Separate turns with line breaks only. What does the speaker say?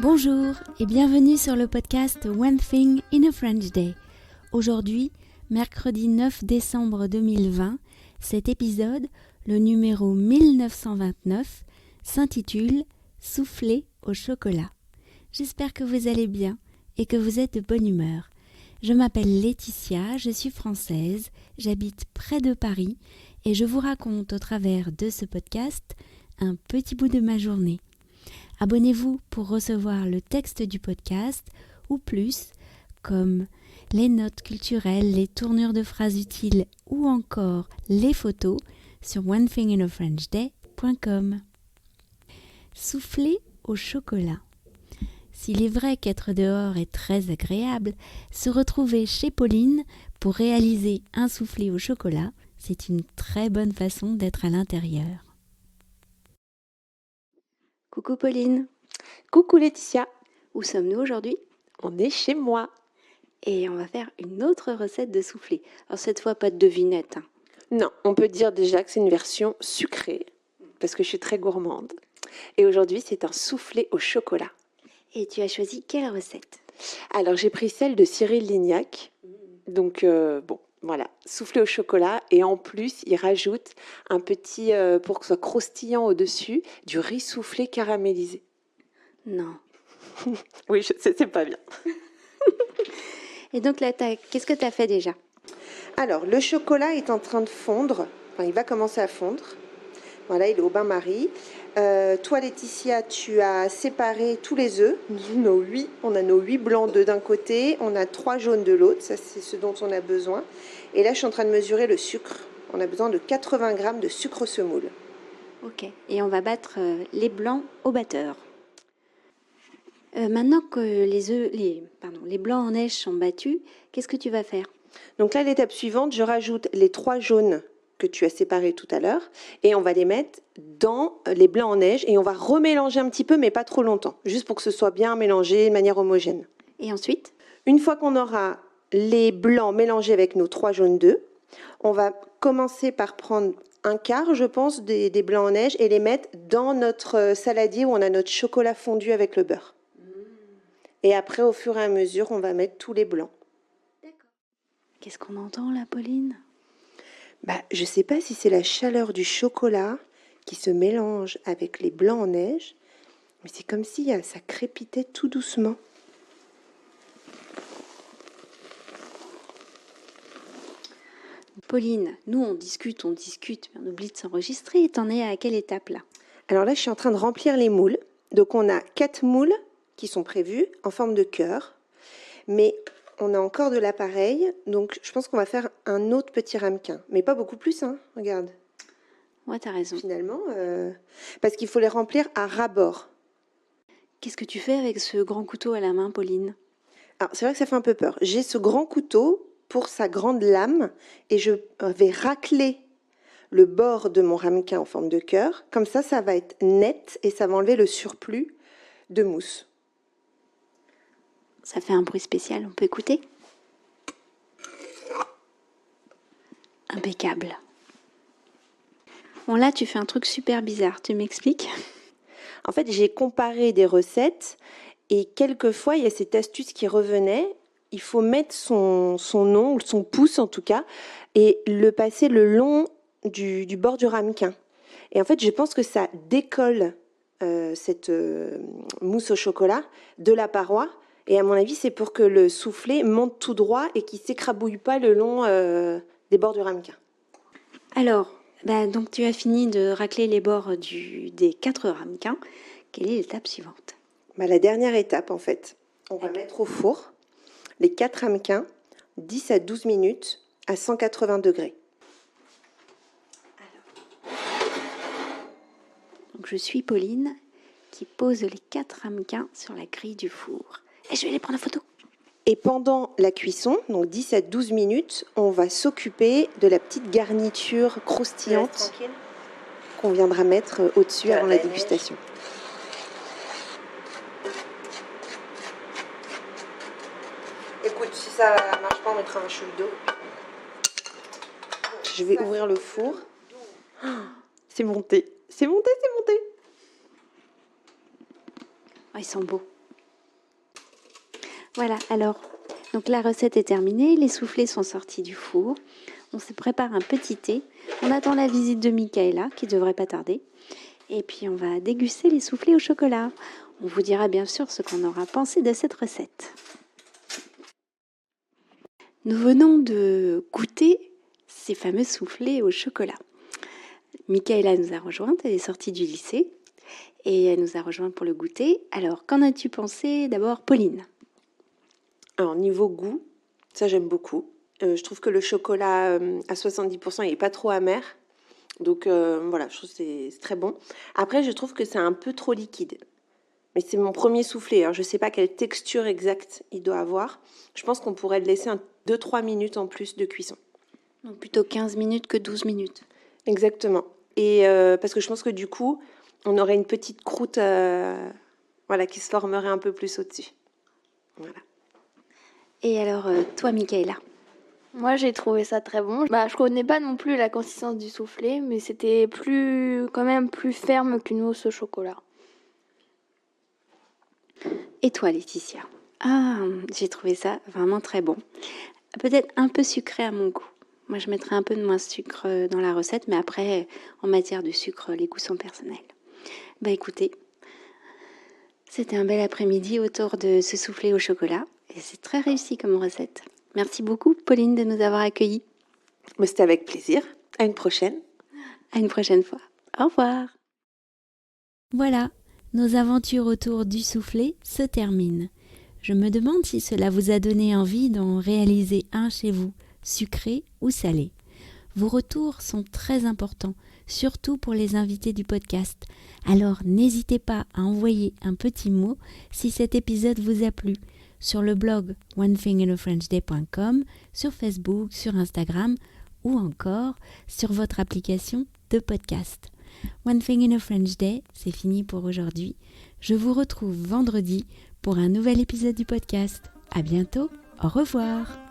Bonjour et bienvenue sur le podcast One Thing in a French Day. Aujourd'hui, mercredi 9 décembre 2020, cet épisode, le numéro 1929, s'intitule « Souffler au chocolat ». J'espère que vous allez bien et que vous êtes de bonne humeur. Je m'appelle Laetitia, je suis française, j'habite près de Paris et je vous raconte au travers de ce podcast un petit bout de ma journée. Abonnez-vous pour recevoir le texte du podcast ou plus, comme les notes culturelles, les tournures de phrases utiles ou encore les photos sur onethinginafrenchday.com. Souffler au chocolat. S'il est vrai qu'être dehors est très agréable, se retrouver chez Pauline pour réaliser un soufflé au chocolat, c'est une très bonne façon d'être à l'intérieur. Coucou Pauline.
Coucou Laetitia.
Où sommes-nous aujourd'hui ?
On est chez moi.
Et on va faire une autre recette de soufflé. Alors cette fois, pas de devinette.
Non, on peut dire déjà que c'est une version sucrée, parce que je suis très gourmande. Et aujourd'hui, c'est un soufflé au chocolat.
Et tu as choisi quelle recette ?
Alors, j'ai pris celle de Cyril Lignac. Donc, voilà, soufflé au chocolat. Et en plus, il rajoute un petit, pour que ce soit croustillant au-dessus, du riz soufflé caramélisé.
Non.
Oui, je sais, c'est pas bien.
Et donc là, qu'est-ce que tu as fait déjà ?
Alors, le chocolat est en train de fondre. Enfin, il va commencer à fondre. Voilà, il est au bain-marie. Toi, Laetitia, tu as séparé tous les œufs. On a nos 8 blancs d'œufs d'un côté, on a 3 jaunes de l'autre. Ça, c'est ce dont on a besoin. Et là, je suis en train de mesurer le sucre. On a besoin de 80 grammes de sucre semoule.
Ok. Et on va battre les blancs au batteur. Maintenant que les blancs en neige sont battus, qu'est-ce que tu vas faire ?
Donc là, l'étape suivante, je rajoute les 3 jaunes que tu as séparés tout à l'heure et on va les mettre dans les blancs en neige et on va remélanger un petit peu, mais pas trop longtemps, juste pour que ce soit bien mélangé de manière homogène.
Et ensuite ?
Une fois qu'on aura les blancs mélangés avec nos 3 jaunes d'œufs, on va commencer par prendre un quart, je pense, des blancs en neige et les mettre dans notre saladier où on a notre chocolat fondu avec le beurre. Et après, au fur et à mesure, on va mettre tous les blancs.
D'accord. Qu'est-ce qu'on entend là, Pauline ?
Je ne sais pas si c'est la chaleur du chocolat qui se mélange avec les blancs en neige, mais c'est comme si ça crépitait tout doucement.
Pauline, nous on discute, mais on oublie de s'enregistrer. T'en es à quelle étape là ?
Alors là, je suis en train de remplir les moules. Donc on a 4 moules qui sont prévus en forme de cœur, mais on a encore de l'appareil, donc je pense qu'on va faire un autre petit ramequin, mais pas beaucoup plus, hein, regarde.
Ouais, t'as raison.
Finalement, parce qu'il faut les remplir à ras-bord.
Qu'est-ce que tu fais avec ce grand couteau à la main, Pauline ?
Alors, c'est vrai que ça fait un peu peur. J'ai ce grand couteau pour sa grande lame et je vais racler le bord de mon ramequin en forme de cœur. Comme ça va être net et ça va enlever le surplus de mousse.
Ça fait un bruit spécial, on peut écouter ? Impeccable. Bon là, tu fais un truc super bizarre, tu m'expliques ?
En fait, j'ai comparé des recettes et quelquefois, il y a cette astuce qui revenait. Il faut mettre son ongle, son pouce en tout cas, et le passer le long du bord du ramequin. Et en fait, je pense que ça décolle cette mousse au chocolat de la paroi. Et à mon avis, c'est pour que le soufflé monte tout droit et qu'il ne s'écrabouille pas le long des bords du ramequin.
Alors, donc tu as fini de racler les bords des 4 ramequins. Quelle est l'étape suivante ?
La dernière étape, en fait, on va mettre au four les 4 ramequins, 10 à 12 minutes à 180 degrés.
Donc je suis Pauline qui pose les 4 ramequins sur la grille du four. Et je vais les prendre en photo.
Et pendant la cuisson, donc 10 à 12 minutes, on va s'occuper de la petite garniture croustillante qu'on viendra mettre au-dessus avant la dégustation. Écoute, si ça ne marche pas, on mettra un chou d'eau. Je vais ouvrir le four. Oh, c'est monté. C'est monté.
Oh, ils sont beaux. Voilà, alors, donc la recette est terminée, les soufflés sont sortis du four. On se prépare un petit thé. On attend la visite de Michaela, qui devrait pas tarder. Et puis on va déguster les soufflés au chocolat. On vous dira bien sûr ce qu'on aura pensé de cette recette. Nous venons de goûter ces fameux soufflés au chocolat. Michaela nous a rejointes, elle est sortie du lycée et elle nous a rejoints pour le goûter. Alors, qu'en as-tu pensé d'abord, Pauline ?
Alors, niveau goût, ça j'aime beaucoup. Je trouve que le chocolat à 70%, il n'est pas trop amer. Donc voilà, je trouve que c'est très bon. Après, je trouve que c'est un peu trop liquide. Mais c'est mon premier soufflé. Alors, je ne sais pas quelle texture exacte il doit avoir. Je pense qu'on pourrait le laisser 2-3 minutes en plus de cuisson.
Donc plutôt 15 minutes que 12 minutes.
Exactement. Et parce que je pense que du coup, on aurait une petite croûte qui se formerait un peu plus au-dessus. Voilà.
Et alors, toi, Michaela ?
Moi, j'ai trouvé ça très bon. Je connais pas non plus la consistance du soufflé, mais c'était quand même plus ferme qu'une mousse au chocolat.
Et toi, Laetitia ? Ah, j'ai trouvé ça vraiment très bon. Peut-être un peu sucré à mon goût. Moi, je mettrais un peu de moins de sucre dans la recette, mais après, en matière de sucre, les goûts sont personnels. Écoutez, c'était un bel après-midi autour de ce soufflé au chocolat, et c'est très réussi comme recette. Merci beaucoup, Pauline, de nous avoir accueillis.
Mais c'était avec plaisir. À une prochaine.
À une prochaine fois. Au revoir. Voilà, nos aventures autour du soufflé se terminent. Je me demande si cela vous a donné envie d'en réaliser un chez vous, sucré ou salé. Vos retours sont très importants, surtout pour les invités du podcast. Alors n'hésitez pas à envoyer un petit mot si cet épisode vous a plu sur le blog onethinginafrenchday.com, sur Facebook, sur Instagram ou encore sur votre application de podcast. One Thing in a French Day, c'est fini pour aujourd'hui. Je vous retrouve vendredi pour un nouvel épisode du podcast. À bientôt, au revoir.